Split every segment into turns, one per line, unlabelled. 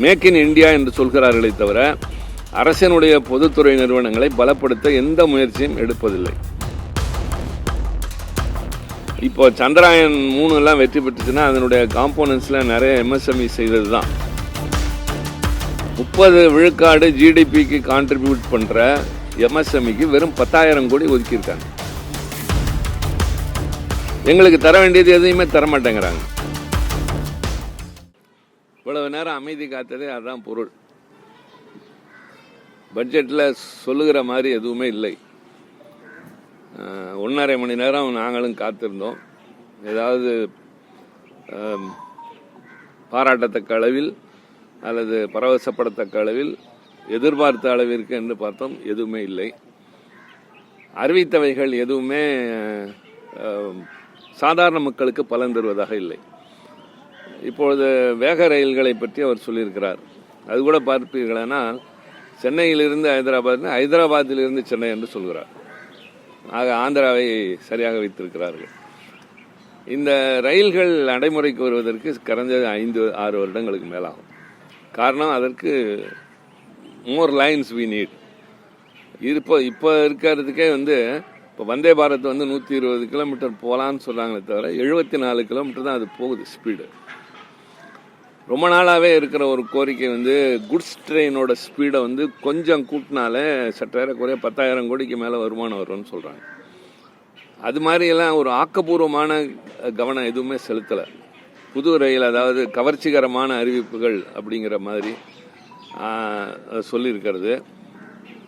Make in India என்று சொல்கிறார்களே தவிர அரசினுடைய பொதுத்துறை நிறுவனங்களை பலப்படுத்த எந்த முயற்சியும் எடுப்பதில்லை. இப்போ சந்திராயன் 3 எல்லாம் வெற்றி பெற்றுச்சுன்னா அதனுடைய காம்போனன்ட்ஸ்ல நிறைய எம்எஸ்எம்இ செய்தது தான். 30 விழுக்காடு ஜிடிபிக்கு கான்ட்ரிபியூட் பண்ற எம்எஸ்எம்இக்கு வெறும் 10,000 கோடி ஒதுக்கியிருக்காங்க. எங்களுக்கு தர வேண்டியது எதையுமே தரமாட்டேங்கிறாங்க. இவ்வளவு நேரம் அமைதி காத்ததே அதுதான் பொருள். பட்ஜெட்டில் சொல்லுகிற மாதிரி எதுவுமே இல்லை. 1.5 மணி நேரம் நாங்களும் காத்திருந்தோம். ஏதாவது பாராட்டத்தக்க அளவில் அல்லது பரவசப்படத்தக்க அளவில் எதிர்பார்த்த அளவிற்கு என்று பார்த்தோம், எதுவுமே இல்லை. அறிவித்தவைகள் எதுவுமே சாதாரண மக்களுக்கு பலன் தருவதாக இல்லை. இப்பொழுது வேக ரயில்களை பற்றி அவர் சொல்லியிருக்கிறார். அது கூட பார்ப்பீர்களானால் சென்னையிலிருந்து ஹைதராபாத், ஹைதராபாத்திலிருந்து சென்னை என்று சொல்கிறார். ஆக ஆந்திராவை சரியாக வைத்திருக்கிறார்கள். இந்த ரயில்கள் நடைமுறைக்கு வருவதற்கு குறைஞ்சது 5-6 வருடங்களுக்கு மேலாகும். காரணம், அதற்கு மோர் லைன்ஸ் வி நீட். இப்போ இருக்கிறதுக்கே இப்போ வந்தே பாரத் 120 கிலோமீட்டர் போகலான்னு சொல்கிறாங்களே தவிர 74 கிலோமீட்டர் தான் அது போகுது ஸ்பீடு. ரொம்ப நாளாகவே இருக்கிற ஒரு கோரிக்கை குட்ஸ் ட்ரெயினோட ஸ்பீடை கொஞ்சம் கூட்டினாலே சற்றேறக்குறைய 10,000 கோடிக்கு மேலே வருமானம் வரும்னு சொல்கிறாங்க. அது மாதிரியெல்லாம் ஒரு ஆக்கப்பூர்வமான கவனம் எதுவுமே செலுத்தலை. புது ரயில், அதாவது கவர்ச்சிகரமான அறிவிப்புகள் அப்படிங்கிற மாதிரி சொல்லியிருக்கிறது.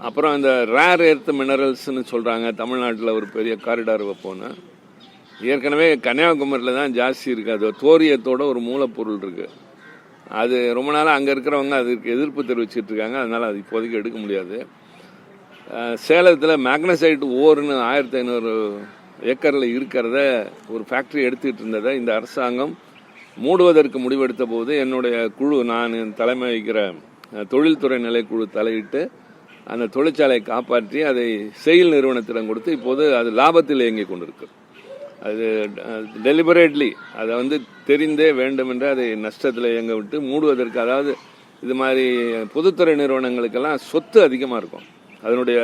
அப்புறம் இந்த ரேர் எர்த் மினரல்ஸ்ன்னு சொல்கிறாங்க. தமிழ்நாட்டில் ஒரு பெரிய காரிடார் வைப்போன்னு. ஏற்கனவே கன்னியாகுமரியில் தான் ஜாஸ்தி இருக்குது. அது தோரியத்தோட ஒரு மூலப்பொருள் இருக்குது. அது ரொம்ப நாளாக அங்கே இருக்கிறவங்க அதுக்கு எதிர்ப்பு தெரிவிச்சிட்டு இருக்காங்க. அதனால் அது இப்போதைக்கு எடுக்க முடியாது. சேலத்தில் மேக்னசைட் ஓர்னு 1500 ஏக்கரில் இருக்கிறத ஒரு ஃபேக்ட்ரி எடுத்துக்கிட்டு இருந்ததை இந்த அரசாங்கம் மூடுவதற்கு முடிவெடுத்த போது என்னுடைய குழு, நான் தலைமை வைக்கிற தொழில்துறை நிலைக்குழு தலையிட்டு அந்த தொழிற்சாலையை காப்பாற்றி அதை செயில் நிறுவனத்திடம் கொடுத்து இப்போது அது லாபத்தில் இயங்கிக் கொண்டிருக்கு. அது டெலிபரேட்லி அதை தெரிந்தே வேண்டும் என்று அதை நஷ்டத்தில் இயங்க விட்டு மூடுவதற்கு, அதாவது இது மாதிரி பொதுத்துறை நிறுவனங்களுக்கெல்லாம் சொத்து அதிகமாக இருக்கும். அதனுடைய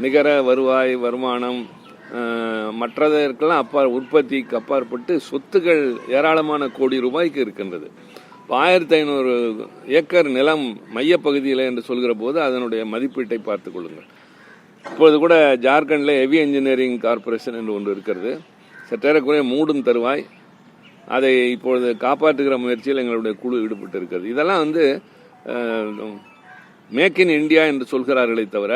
நிகர வருவாய், வருமானம் மற்றதற்கெல்லாம் உற்பத்திக்கு அப்பாற்பட்டு சொத்துக்கள் ஏராளமான கோடி ரூபாய்க்கு இருக்கின்றது. 1500 ஏக்கர் நிலம் மையப்பகுதியில் என்று சொல்கிற போது அதனுடைய மதிப்பீட்டை பார்த்துக் கொள்ளுங்கள். இப்பொழுது கூட ஜார்க்கண்டில் ஹெவி இன்ஜினியரிங் கார்பரேஷன் என்று ஒன்று இருக்கிறது. சற்றேறக்குறைய மூடும் தருவாய். அதை இப்பொழுது காப்பாற்றுகிற முயற்சியில் எங்களுடைய குழு ஈடுபட்டு இருக்கிறது. இதெல்லாம் மேக் இன் இந்தியா என்று சொல்கிறார்களே தவிர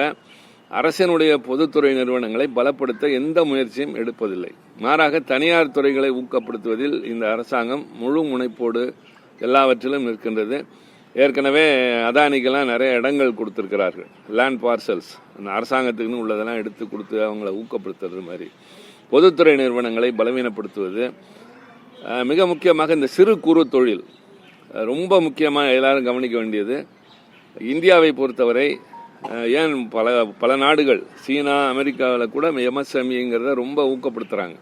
அரசினுடைய பொதுத்துறை நிறுவனங்களை பலப்படுத்த எந்த முயற்சியும் எடுப்பதில்லை. மாறாக தனியார் துறைகளை ஊக்கப்படுத்துவதில் இந்த அரசாங்கம் முழு முனைப்போடு எல்லாவற்றிலும் நிற்கின்றது. ஏற்கனவே அதானிக்கெல்லாம் நிறைய இடங்கள் கொடுத்துருக்கிறார்கள், லேண்ட் பார்சல்ஸ். அந்த அரசாங்கத்துக்குன்னு உள்ளதெல்லாம் எடுத்து கொடுத்து அவங்கள ஊக்கப்படுத்துறது மாதிரி பொதுத்துறை நிறுவனங்களை பலவீனப்படுத்துவது. மிக முக்கியமாக இந்த சிறு குறு தொழில் ரொம்ப முக்கியமாக எல்லாரும் கவனிக்க வேண்டியது. இந்தியாவை பொறுத்தவரை ஏன் பல நாடுகள், சீனா, அமெரிக்காவில் கூட எம்எஸ்எம்இங்கிறத ரொம்ப ஊக்கப்படுத்துகிறாங்க.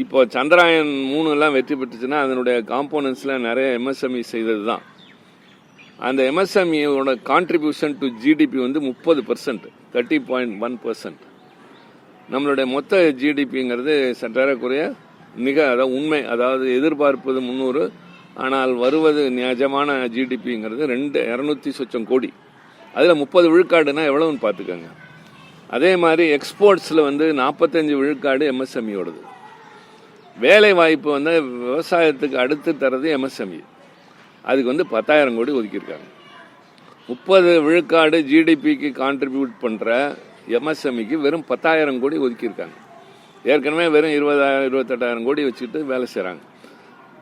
இப்போ சந்திராயன் 3 எல்லாம் வெற்றி பெற்றுச்சுன்னா அதனுடைய காம்போனன்ட்ஸ்ல நிறைய எம்எஸ்எம்இ செய்தது தான். அந்த எம்எஸ்எம்இயோட கான்ட்ரிபியூஷன் டு ஜிடிபி 30%, 30.1%. நம்மளுடைய மொத்த ஜிடிபிங்கிறது சற்றேறக்குறைய அதாவது உண்மை, அதாவது எதிர்பார்ப்பது 300, ஆனால் வருவது நிஜமான ஜிடிபிங்கிறது 200 சொச்சம் கோடி. அதில் 30 விழுக்காடுனா எவ்வளவுன்னு பார்த்துக்கோங்க. அதே மாதிரி எக்ஸ்போர்ட்ஸில் 45 விழுக்காடு எம்எஸ்எம்இயோடது. வேலை வாய்ப்பு விவசாயத்துக்கு அடுத்து தரது எம்எஸ்எம்இ. அதுக்கு 10,000 கோடி ஒதுக்கியிருக்காங்க. 30 விழுக்காடு ஜிடிபிக்கு கான்ட்ரிபியூட் பண்ணுற எம்எஸ்எம்இக்கு வெறும் 10,000 கோடி ஒதுக்கியிருக்காங்க. ஏற்கனவே வெறும் 20,000-28,000 கோடி வச்சுக்கிட்டு வேலை செய்கிறாங்க.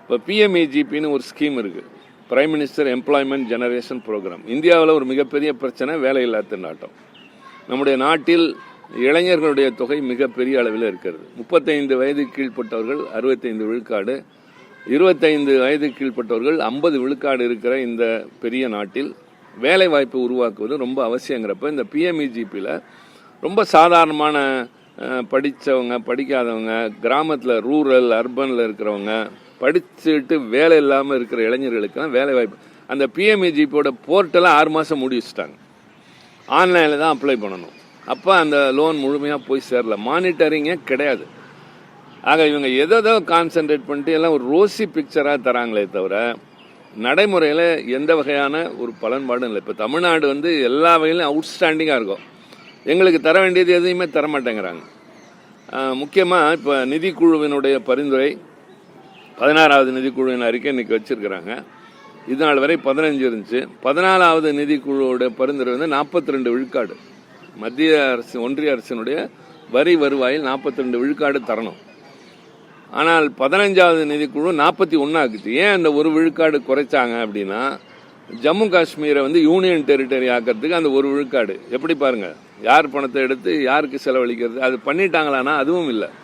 இப்போ பிஎம்இஜிபின்னு ஒரு ஸ்கீம் இருக்குது, prime minister employment generation program. இந்தியாவில் ஒரு மிகப்பெரிய பிரச்சனை வேலையில்லா திண்டாட்டம். நம்முடைய நாட்டில் இளைஞர்களுடைய தொகை மிகப்பெரிய அளவில் இருக்கிறது. 35 வயது கீழ்பட்டவர்கள் 65 விழுக்காடு, 25 வயது கீழ்பட்டவர்கள் 50 விழுக்காடு இருக்கிற இந்த பெரிய நாட்டில் வேலை வாய்ப்பு உருவாக்குவது ரொம்ப அவசியங்கிறப்ப இந்த பிஎம்இஜிபியில் ரொம்ப சாதாரணமான படித்தவங்க, படிக்காதவங்க, கிராமத்தில் ரூரல் அர்பனில் இருக்கிறவங்க, படிச்சுட்டு வேலை இல்லாமல் இருக்கிற இளைஞர்களுக்கெல்லாம் வேலை வாய்ப்பு. அந்த பிஎம்இஜிபியோட போர்ட்டலை 6 மாதம் மூடி வச்சுட்டாங்க. ஆன்லைனில் தான் அப்ளை பண்ணணும். அப்போ அந்த லோன் முழுமையாக போய் சேரல, மானிட்டரிங்கே கிடையாது. ஆக இவங்க எதோ கான்சென்ட்ரேட் பண்ணிட்டு எல்லாம் ஒரு ரோசி பிக்சராக தராங்களே தவிர நடைமுறையில் எந்த வகையான ஒரு பலன்பாடும் இல்லை. இப்போ தமிழ்நாடு எல்லா வகையிலும் அவுட்ஸ்டாண்டிங்காக இருக்கும். எங்களுக்கு தர வேண்டியது எதையுமே தரமாட்டேங்கிறாங்க. முக்கியமாக இப்போ நிதிக்குழுவினுடைய பரிந்துரை 16வது நிதிக்குழுவின் அறிக்கை இன்னைக்கு வச்சிருக்கிறாங்க. இது நாள் வரை 15 இருந்துச்சு. 14வது நிதிக்குழுவோட பரிந்துரை 42 விழுக்காடு. மத்திய அரசு ஒன்றிய அரசினுடைய வரி வருவாயில் 42 விழுக்காடு தரணும். ஆனால் 15வது நிதிக்குழு 41 ஆக்குச்சு. ஏன் அந்த 1 விழுக்காடு குறைச்சாங்க அப்படின்னா, ஜம்மு காஷ்மீரை யூனியன் டெரிட்டரி ஆக்கிறதுக்கு அந்த 1 விழுக்காடு. எப்படி பாருங்க, யார் பணத்தை எடுத்து யாருக்கு செலவழிக்கிறது, அது பண்ணிட்டாங்களான்னா அதுவும் இல்லை.